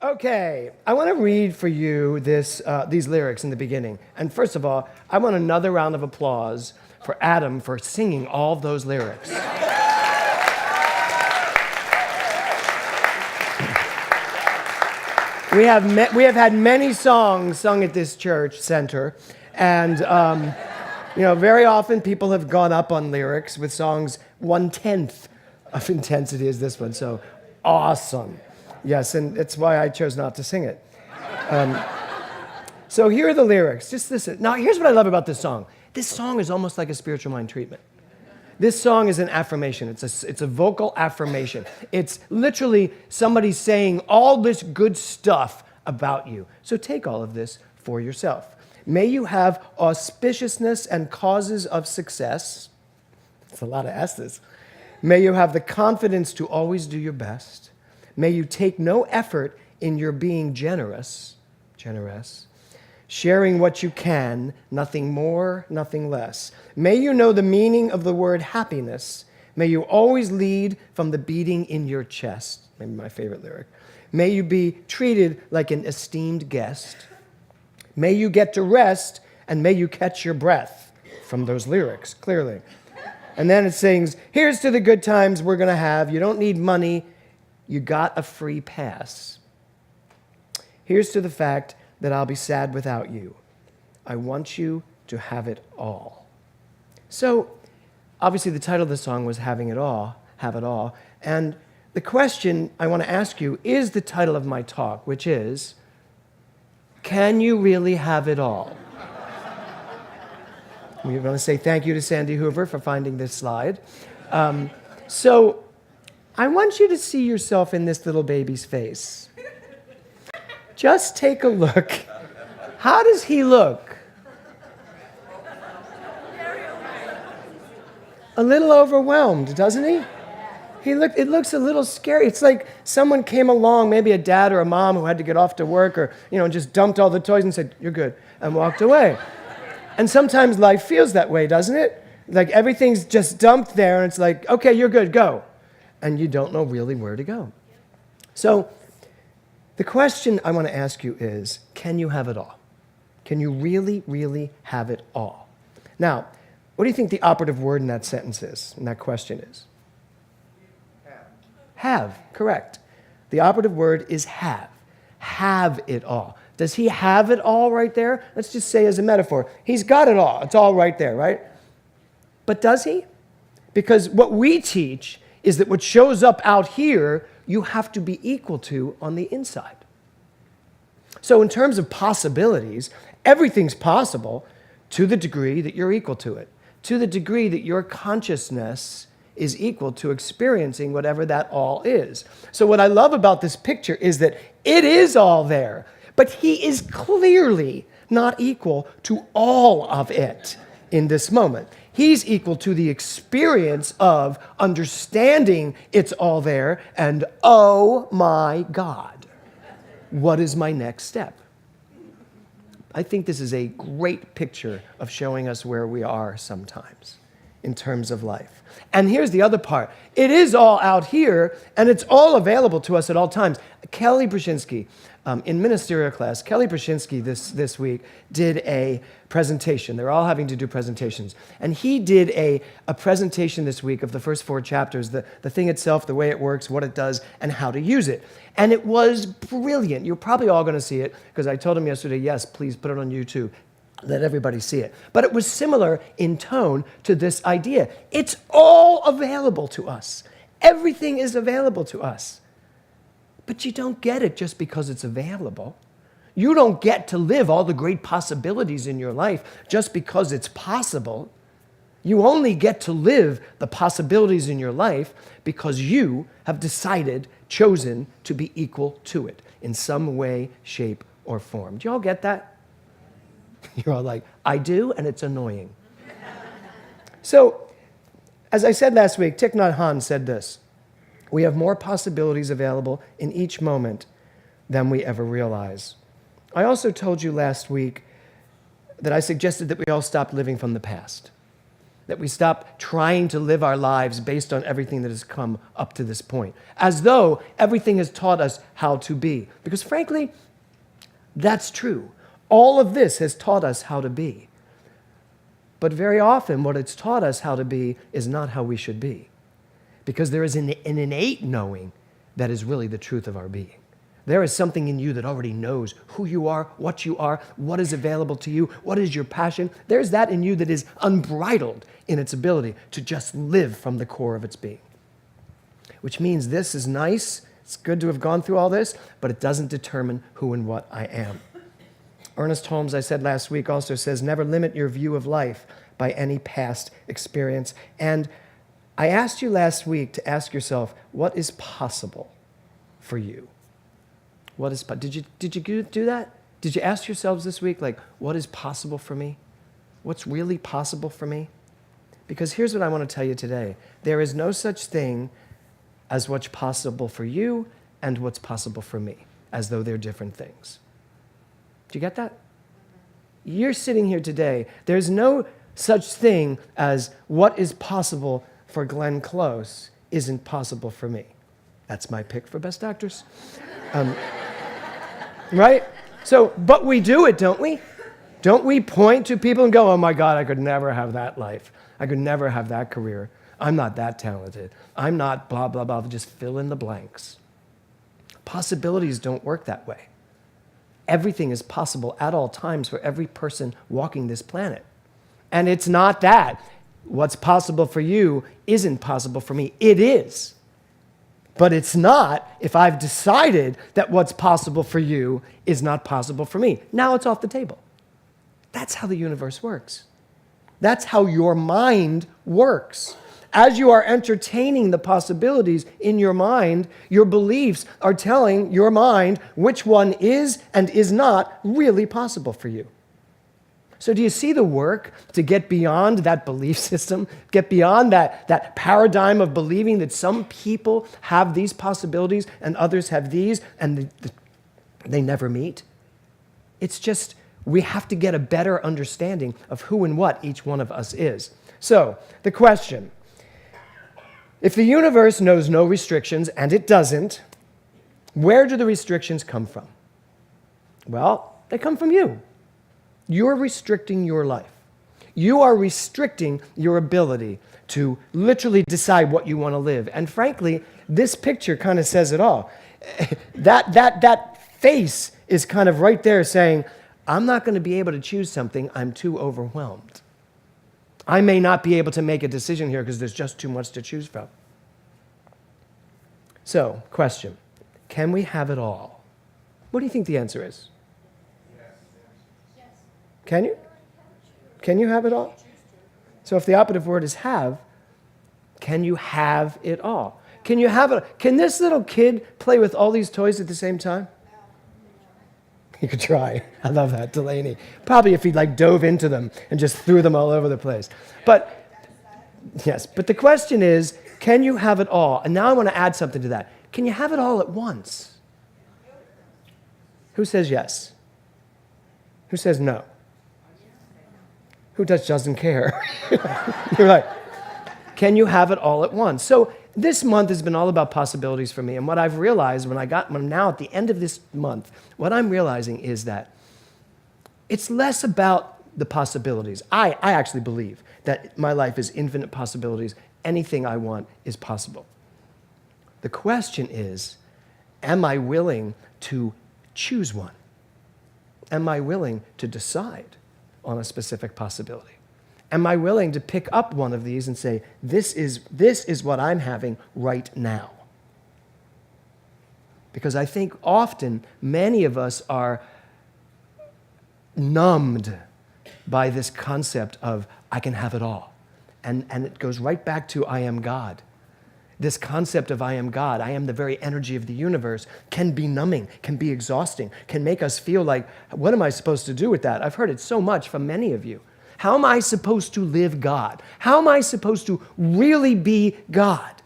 Okay, I want to read for you these lyrics in the beginning. And first of all, I want another round of applause for Adam for singing all those lyrics. We have had many songs sung at this church center, and very often people have gone up on lyrics with songs 1/10 of intensity as this one. So awesome. Yes, and it's why I chose not to sing it. So here are the lyrics. Just listen. Now, here's what I love about this song. This song is almost like a spiritual mind treatment. This song is an affirmation. It's a vocal affirmation. It's literally somebody saying all this good stuff about you. So take all of this for yourself. May you have auspiciousness and causes of success. That's a lot of S's. May you have the confidence to always do your best. May you take no effort in your being generous, sharing what you can, nothing more, nothing less. May you know the meaning of the word happiness. May you always lead from the beating in your chest. Maybe my favorite lyric. May you be treated like an esteemed guest. May you get to rest, and may you catch your breath from those lyrics, clearly. And then it sings, here's to the good times we're going to have. You don't need money. You got a free pass. Here's to the fact that I'll be sad without you. I want you to have it all. So, obviously the title of the song was Having It All, Have It All. And the question I want to ask you is the title of my talk, which is, can you really have it all? We're going to say thank you to Sandy Hoover for finding this slide. So I want you to see yourself in this little baby's face. Just take a look. How does he look? A little overwhelmed, doesn't he? It looks a little scary. It's like someone came along, maybe a dad or a mom who had to get off to work or, just dumped all the toys and said, you're good, and walked away. And sometimes life feels that way, doesn't it? Like everything's just dumped there and it's like, okay, you're good, go. And you don't know really where to go. So the question I want to ask you is, can you have it all? Can you really, really have it all? Now, what do you think the operative word in that sentence is, in that question is? Have, correct. The operative word is have. Have it all. Does he have it all right there? Let's just say as a metaphor. He's got it all. It's all right there, right? But does he? Because what we teach is that what shows up out here, you have to be equal to on the inside. So in terms of possibilities, everything's possible to the degree that you're equal to it, to the degree that your consciousness is equal to experiencing whatever that all is. So what I love about this picture is that it is all there, but he is clearly not equal to all of it in this moment. He's equal to the experience of understanding it's all there and, oh my God, what is my next step? I think this is a great picture of showing us where we are sometimes in terms of life. And here's the other part. It is all out here, and it's all available to us at all times. Kelly Brzezinski, in ministerial class, Kelly Brzezinski this week did a presentation. They're all having to do presentations. And he did a presentation this week of the first 4 chapters, the thing itself, the way it works, what it does, and how to use it. And it was brilliant. You're probably all going to see it, because I told him yesterday, yes, please put it on YouTube. Let everybody see it. But it was similar in tone to this idea. It's all available to us. Everything is available to us. But you don't get it just because it's available. You don't get to live all the great possibilities in your life just because it's possible. You only get to live the possibilities in your life because you have decided, chosen to be equal to it in some way, shape, or form. Do you all get that? You're all like, I do, and it's annoying. So, as I said last week, Thich Nhat Hanh said this: we have more possibilities available in each moment than we ever realize. I also told you last week that I suggested that we all stop living from the past. that we stop trying to live our lives based on everything that has come up to this point, as though everything has taught us how to be. Because frankly, that's true. All of this has taught us how to be. But very often, what it's taught us how to be is not how we should be. Because there is an innate knowing that is really the truth of our being. There is something in you that already knows who you are, what is available to you, what is your passion. There's that in you that is unbridled in its ability to just live from the core of its being. Which means this is nice, it's good to have gone through all this, but it doesn't determine who and what I am. Ernest Holmes, I said last week, also says, never limit your view of life by any past experience. And I asked you last week to ask yourself, what is possible for you? What is, did you do that? Did you ask yourselves this week, like, what is possible for me? What's really possible for me? Because here's what I want to tell you today. There is no such thing as what's possible for you and what's possible for me, as though they're different things. Do you get that? You're sitting here today. There's no such thing as what is possible for Glenn Close isn't possible for me. That's my pick for Best Actress. Right? So, but we do it, don't we? Don't we point to people and go, oh my God, I could never have that life. I could never have that career. I'm not that talented. I'm not blah, blah, blah. Just fill in the blanks. Possibilities don't work that way. Everything is possible at all times for every person walking this planet. And it's not that. What's possible for you isn't possible for me. It is. But it's not if I've decided that what's possible for you is not possible for me. Now it's off the table. That's how the universe works. That's how your mind works. As you are entertaining the possibilities in your mind, your beliefs are telling your mind which one is and is not really possible for you. So do you see the work to get beyond that belief system, get beyond that paradigm of believing that some people have these possibilities and others have these and they never meet? It's just we have to get a better understanding of who and what each one of us is. So the question, if the universe knows no restrictions, and it doesn't, where do the restrictions come from? Well, they come from you. You're restricting your life. You are restricting your ability to literally decide what you want to live. And frankly, this picture kind of says it all. That face is kind of right there saying, I'm not going to be able to choose something. I'm too overwhelmed. I may not be able to make a decision here because there's just too much to choose from. So, question, can we have it all? What do you think the answer is? Can you? Can you have it all? So if the operative word is have, can you have it all? Can you have it? Can this little kid play with all these toys at the same time? You could try. I love that, Delaney. Probably if he dove into them and just threw them all over the place. But yes, but the question is, can you have it all? And now I want to add something to that. Can you have it all at once? Who says yes? Who says no? Who doesn't care? You're like, can you have it all at once? So this month has been all about possibilities for me. And what I've realized when I'm now at the end of this month, what I'm realizing is that it's less about the possibilities. I actually believe that my life is infinite possibilities. Anything I want is possible. The question is, am I willing to choose one? Am I willing to decide on a specific possibility? Am I willing to pick up one of these and say, this is what I'm having right now? Because I think often many of us are numbed by this concept of, I can have it all. And it goes right back to, I am God. This concept of I am God, I am the very energy of the universe, can be numbing, can be exhausting, can make us feel like, what am I supposed to do with that? I've heard it so much from many of you. How am I supposed to live God? How am I supposed to really be God?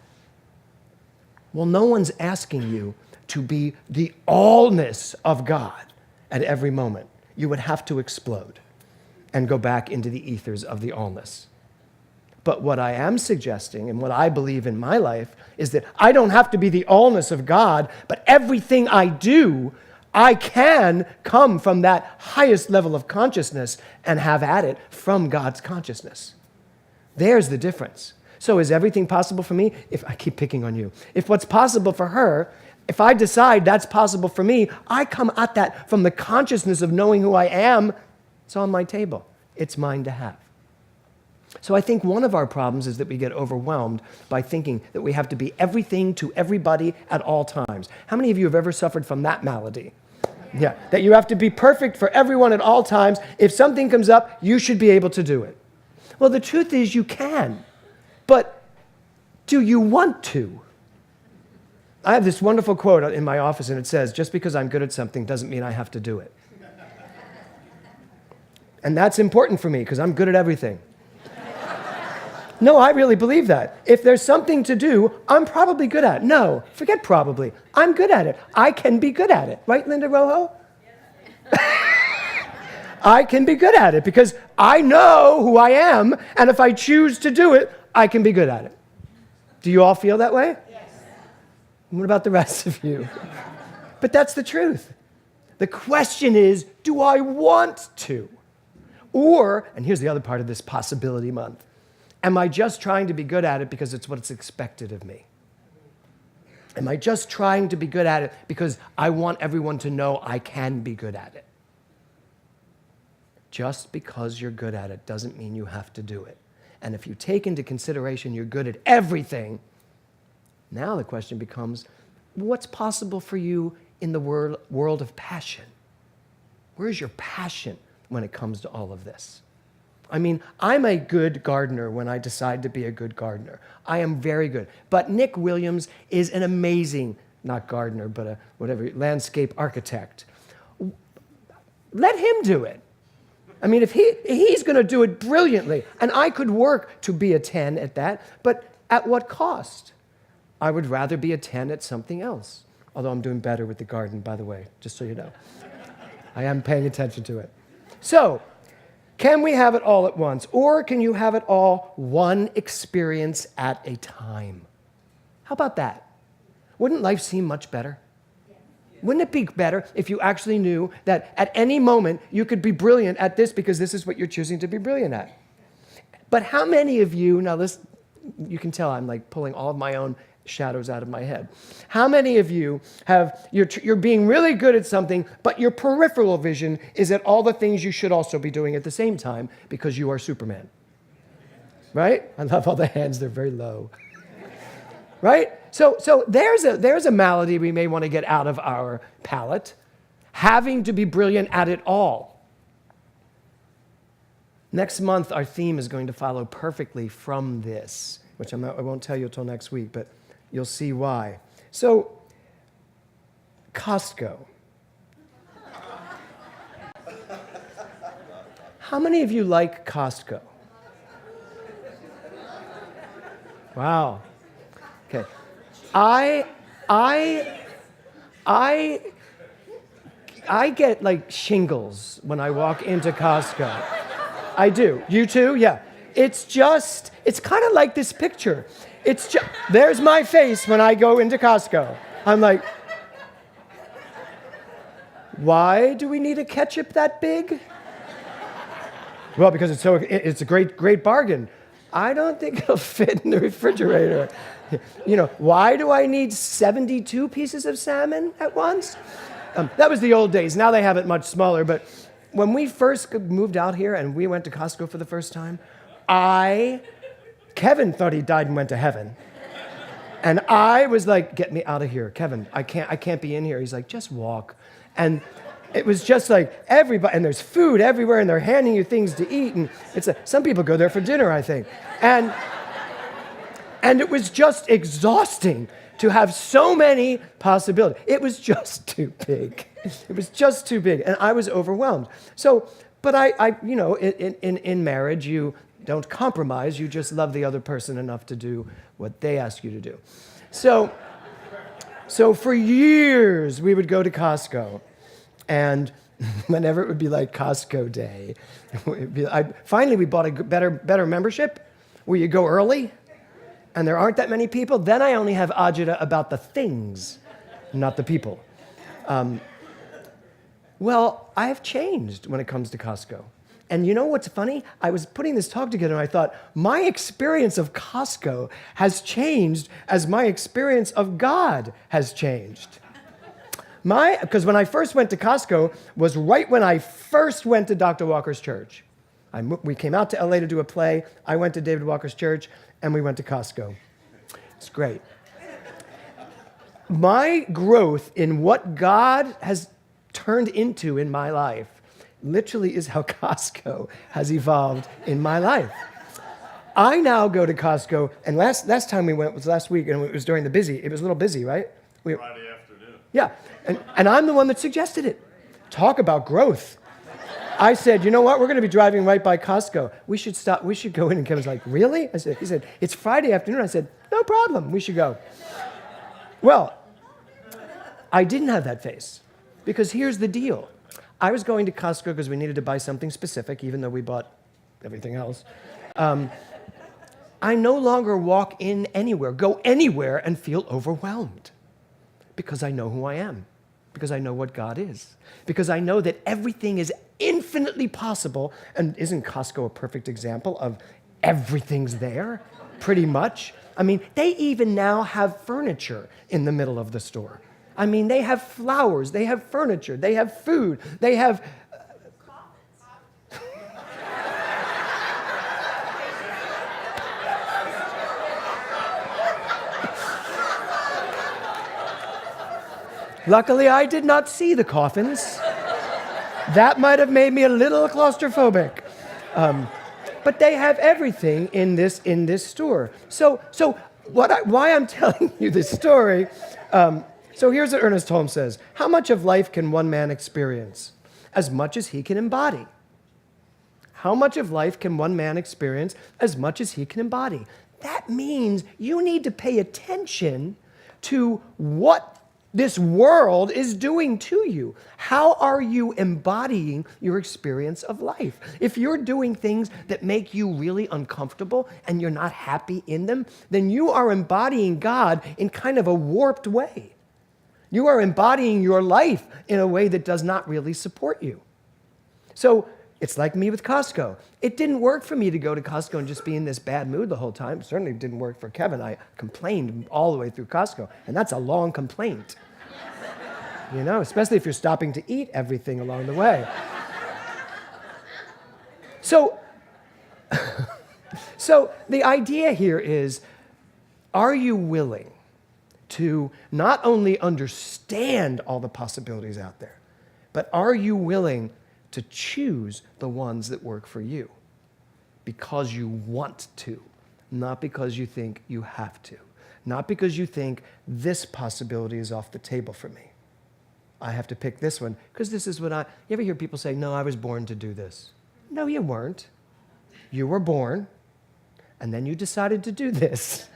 Well, no one's asking you to be the allness of God at every moment. You would have to explode and go back into the ethers of the allness. But what I am suggesting and what I believe in my life is that I don't have to be the allness of God, but everything I do, I can come from that highest level of consciousness and have at it from God's consciousness. There's the difference. So is everything possible for me? If I keep picking on you. If what's possible for her, if I decide that's possible for me, I come at that from the consciousness of knowing who I am. It's on my table. It's mine to have. So I think one of our problems is that we get overwhelmed by thinking that we have to be everything to everybody at all times. How many of you have ever suffered from that malady? Yeah, that you have to be perfect for everyone at all times. If something comes up, you should be able to do it. Well, the truth is you can, but do you want to? I have this wonderful quote in my office, and it says, just because I'm good at something doesn't mean I have to do it. And that's important for me because I'm good at everything. No, I really believe that. If there's something to do, I'm probably good at it. No, forget probably. I'm good at it. I can be good at it. Right, Linda Rojo? I can be good at it because I know who I am, and if I choose to do it, I can be good at it. Do you all feel that way? Yes. What about the rest of you? But that's the truth. The question is, do I want to? Or, and here's the other part of this possibility month, am I just trying to be good at it because it's what's expected of me? Am I just trying to be good at it because I want everyone to know I can be good at it? Just because you're good at it doesn't mean you have to do it. And if you take into consideration you're good at everything, now the question becomes, what's possible for you in the world of passion? Where's your passion when it comes to all of this? I mean, I'm a good gardener when I decide to be a good gardener. I am very good. But Nick Williams is an amazing, not gardener, but a whatever, landscape architect. Let him do it. I mean, if he's going to do it brilliantly, and I could work to be a 10 at that, but at what cost? I would rather be a 10 at something else. Although I'm doing better with the garden, by the way, just so you know. I am paying attention to it. So, can we have it all at once? Or can you have it all one experience at a time? How about that? Wouldn't life seem much better? Wouldn't it be better if you actually knew that at any moment you could be brilliant at this because this is what you're choosing to be brilliant at? But how many of you, now listen, you can tell I'm like pulling all of my own shadows out of my head. How many of you you're being really good at something, but your peripheral vision is at all the things you should also be doing at the same time because you are Superman? Right? I love all the hands, they're very low. Right? So there's a malady we may want to get out of our palate, having to be brilliant at it all. Next month, our theme is going to follow perfectly from this, which I won't tell you until next week, but you'll see why. So, Costco. How many of you like Costco? Wow. Okay. I get like shingles when I walk into Costco. I do. You too? Yeah. It's kind of like this picture. There's my face when I go into Costco. I'm like, why do we need a ketchup that big? Well, because it's a great bargain. I don't think it'll fit in the refrigerator. You know, why do I need 72 pieces of salmon at once? That was the old days. Now they have it much smaller. But when we first moved out here and we went to Costco for the first time, Kevin thought he died and went to heaven. And I was like, get me out of here. Kevin, I can't be in here. He's like, just walk. And it was just like everybody, and there's food everywhere, and they're handing you things to eat. And some people go there for dinner, I think. And it was just exhausting to have so many possibilities. It was just too big. It was just too big, and I was overwhelmed. So, but I you know, in marriage, you don't compromise. You just love the other person enough to do what they ask you to do. So for years, we would go to Costco, and whenever it would be like Costco Day, finally we bought a better membership. where you go early and there aren't that many people, then I only have agita about the things, not the people. Well, I have changed when it comes to Costco. And you know what's funny? I was putting this talk together and I thought, my experience of Costco has changed as my experience of God has changed. Because when I first went to Costco was right when I first went to Dr. Walker's church. We came out to LA to do a play. I went to David Walker's church and we went to Costco. It's great. My growth in what God has turned into in my life literally is how Costco has evolved in my life. I now go to Costco, and last time we went was last week, and it was during the busy. It was a little busy, right? Friday afternoon. Yeah, and I'm the one that suggested it. Talk about growth. I said, you know what? We're going to be driving right by Costco. We should stop. We should go in. And Kevin's like, really? He said, it's Friday afternoon. I said, no problem. We should go. Well, I didn't have that face because here's the deal. I was going to Costco because we needed to buy something specific, even though we bought everything else. I no longer walk in anywhere, go anywhere, and feel overwhelmed because I know who I am, because I know what God is, because I know that everything is infinitely possible. And isn't Costco a perfect example of everything's there, pretty much? I mean, they even now have furniture in the middle of the store. I mean, they have flowers, they have furniture, they have food, they have... Luckily, I did not see the coffins. That might have made me a little claustrophobic. But they have everything in this store. So why I'm telling you this story... So here's what Ernest Holmes says. How much of life can one man experience? As much as he can embody. How much of life can one man experience? As much as he can embody. That means you need to pay attention to what this world is doing to you. How are you embodying your experience of life? If you're doing things that make you really uncomfortable and you're not happy in them, then you are embodying God in kind of a warped way. You are embodying your life in a way that does not really support you. So it's like me with Costco. It didn't work for me to go to Costco and just be in this bad mood the whole time. It certainly didn't work for Kevin. I complained all the way through Costco, and that's a long complaint. You know, especially if you're stopping to eat everything along the way. So the idea here is, are you willing to not only understand all the possibilities out there, but are you willing to choose the ones that work for you because you want to, not because you think you have to, not because you think this possibility is off the table for me. I have to pick this one because this is what you ever hear people say, no, I was born to do this. No, you weren't. You were born, and then you decided to do this.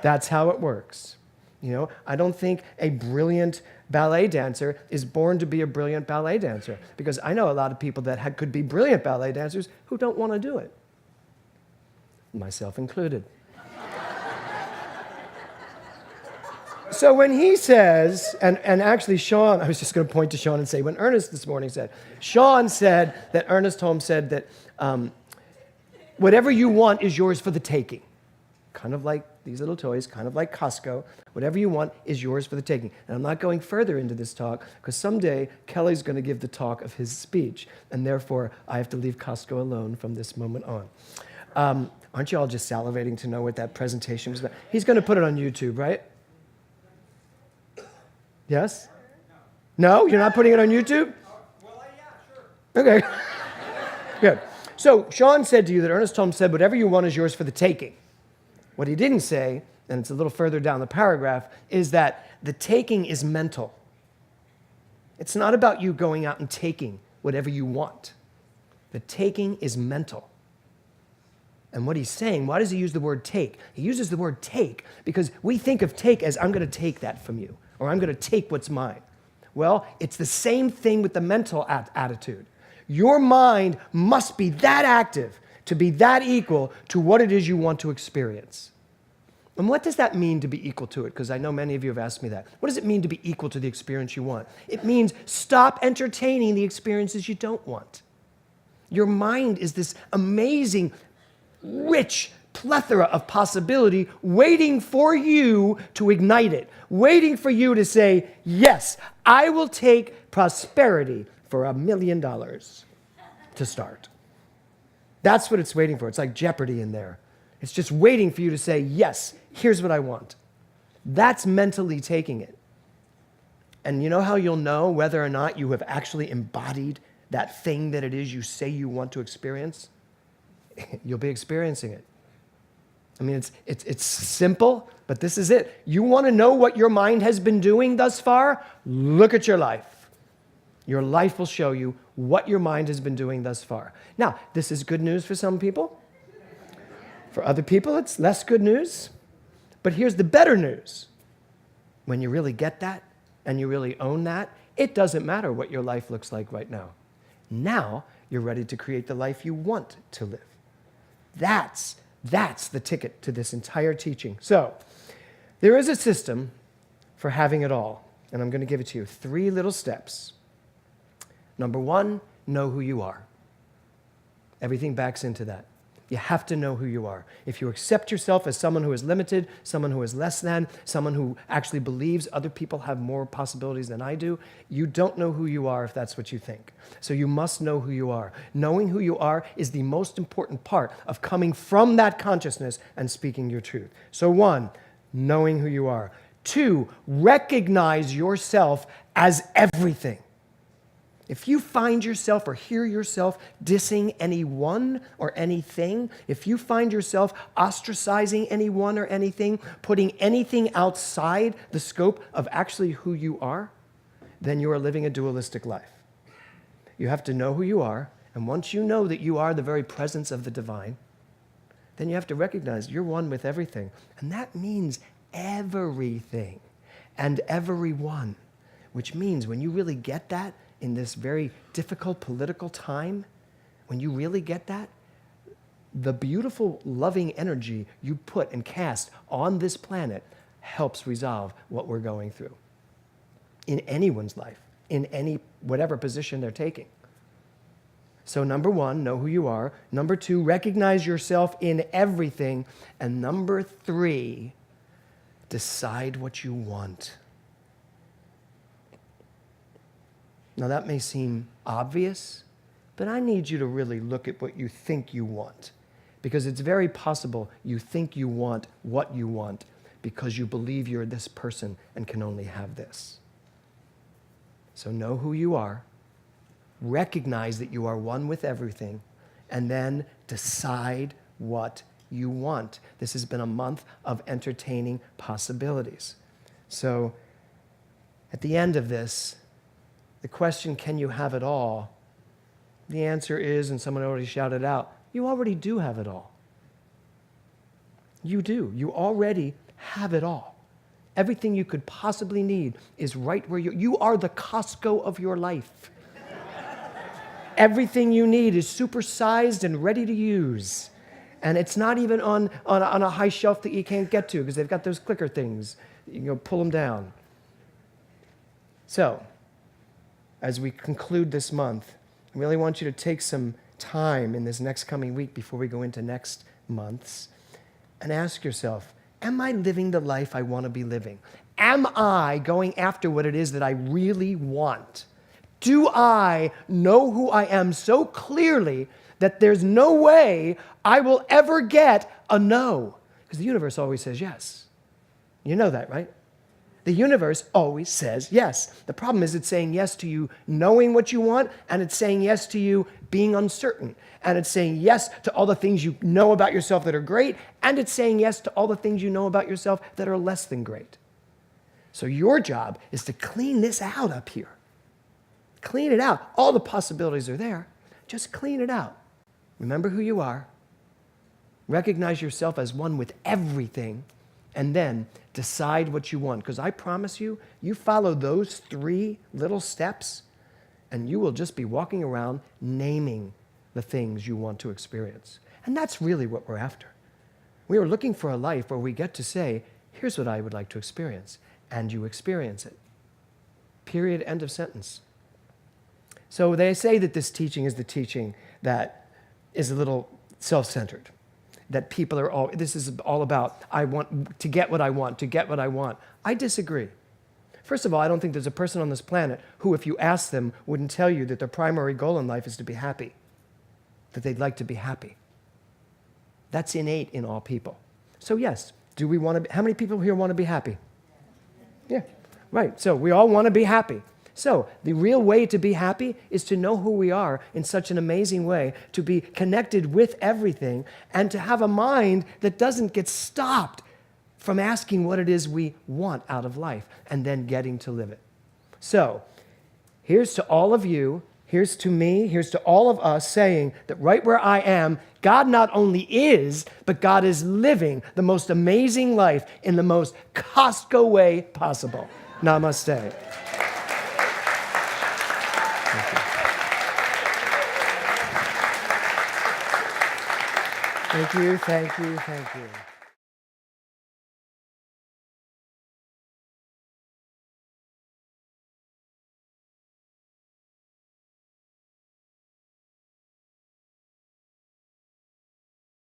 That's how it works. You know, I don't think a brilliant ballet dancer is born to be a brilliant ballet dancer, because I know a lot of people that could be brilliant ballet dancers who don't want to do it, myself included. So when he says, and actually Sean, I was just going to point to Sean and say, when Ernest this morning said, Sean said that Ernest Holmes said that whatever you want is yours for the taking. Kind of like these little toys, kind of like Costco. Whatever you want is yours for the taking. And I'm not going further into this talk because someday Kelly's going to give the talk of his speech, and therefore I have to leave Costco alone from this moment on. Aren't you all just salivating to know what that presentation was about? He's going to put it on YouTube, right? Yes? No? You're not putting it on YouTube? Well, yeah, sure. Okay. Good. So Sean said to you that Ernest Holmes said, whatever you want is yours for the taking. What he didn't say, and it's a little further down the paragraph, is that the taking is mental. It's not about you going out and taking whatever you want. The taking is mental. And what he's saying, why does he use the word take? He uses the word take because we think of take as I'm going to take that from you, or I'm going to take what's mine. Well, it's the same thing with the mental attitude. Your mind must be that active to be that equal to what it is you want to experience. And what does that mean to be equal to it? Because I know many of you have asked me that. What does it mean to be equal to the experience you want? It means stop entertaining the experiences you don't want. Your mind is this amazing, rich plethora of possibility waiting for you to ignite it, waiting for you to say, yes, I will take prosperity for $1 million to start. That's what it's waiting for. It's like Jeopardy in there. It's just waiting for you to say, yes, here's what I want. That's mentally taking it. And you know how you'll know whether or not you have actually embodied that thing that it is you say you want to experience? You'll be experiencing it. I mean, it's simple, but this is it. You want to know what your mind has been doing thus far? Look at your life. Your life will show you what your mind has been doing thus far. Now, this is good news for some people. For other people, it's less good news. But here's the better news. When you really get that and you really own that, it doesn't matter what your life looks like right now. Now, you're ready to create the life you want to live. That's the ticket to this entire teaching. So, there is a system for having it all, and I'm going to give it to you. 3 little steps. Number 1, know who you are. Everything backs into that. You have to know who you are. If you accept yourself as someone who is limited, someone who is less than, someone who actually believes other people have more possibilities than I do, you don't know who you are if that's what you think. So you must know who you are. Knowing who you are is the most important part of coming from that consciousness and speaking your truth. So 1, knowing who you are. 2, recognize yourself as everything. If you find yourself or hear yourself dissing anyone or anything, if you find yourself ostracizing anyone or anything, putting anything outside the scope of actually who you are, then you are living a dualistic life. You have to know who you are, and once you know that you are the very presence of the divine, then you have to recognize you're one with everything. And that means everything and everyone, which means when you really get that, in this very difficult political time, when you really get that, the beautiful, loving energy you put and cast on this planet helps resolve what we're going through in anyone's life, in any, whatever position they're taking. So number 1, know who you are. Number 2, recognize yourself in everything. And number 3, decide what you want. Now, that may seem obvious, but I need you to really look at what you think you want, because it's very possible you think you want what you want because you believe you're this person and can only have this. So know who you are, recognize that you are one with everything, and then decide what you want. This has been a month of entertaining possibilities. So at the end of this, the question, can you have it all? The answer is, and someone already shouted out, you already do have it all. You do. You already have it all. Everything you could possibly need is right where you are the Costco of your life. Everything you need is supersized and ready to use. And it's not even on a high shelf that you can't get to because they've got those clicker things. You can go pull them down. So, as we conclude this month, I really want you to take some time in this next coming week before we go into next months and ask yourself, am I living the life I want to be living? Am I going after what it is that I really want? Do I know who I am so clearly that there's no way I will ever get a no? Because the universe always says yes. You know that, right? The universe always says yes. The problem is it's saying yes to you knowing what you want, and it's saying yes to you being uncertain. And it's saying yes to all the things you know about yourself that are great, and it's saying yes to all the things you know about yourself that are less than great. So your job is to clean this out up here. Clean it out. All the possibilities are there. Just clean it out. Remember who you are. Recognize yourself as one with everything, and then decide what you want. Because I promise you, you follow those 3 little steps, and you will just be walking around naming the things you want to experience. And that's really what we're after. We are looking for a life where we get to say, here's what I would like to experience, and you experience it. Period, end of sentence. So they say that this teaching is the teaching that is a little self-centered, that people are all, this is all about, I want to get what I want, to get what I want. I disagree. First of all, I don't think there's a person on this planet who, if you ask them, wouldn't tell you that their primary goal in life is to be happy, that they'd like to be happy. That's innate in all people. So yes, do we want to be, how many people here want to be happy? Yeah, right. So we all want to be happy. So the real way to be happy is to know who we are in such an amazing way, to be connected with everything, and to have a mind that doesn't get stopped from asking what it is we want out of life and then getting to live it. So here's to all of you, here's to me, here's to all of us saying that right where I am, God not only is, but God is living the most amazing life in the most Costco way possible. Namaste. Thank you, thank you, thank you.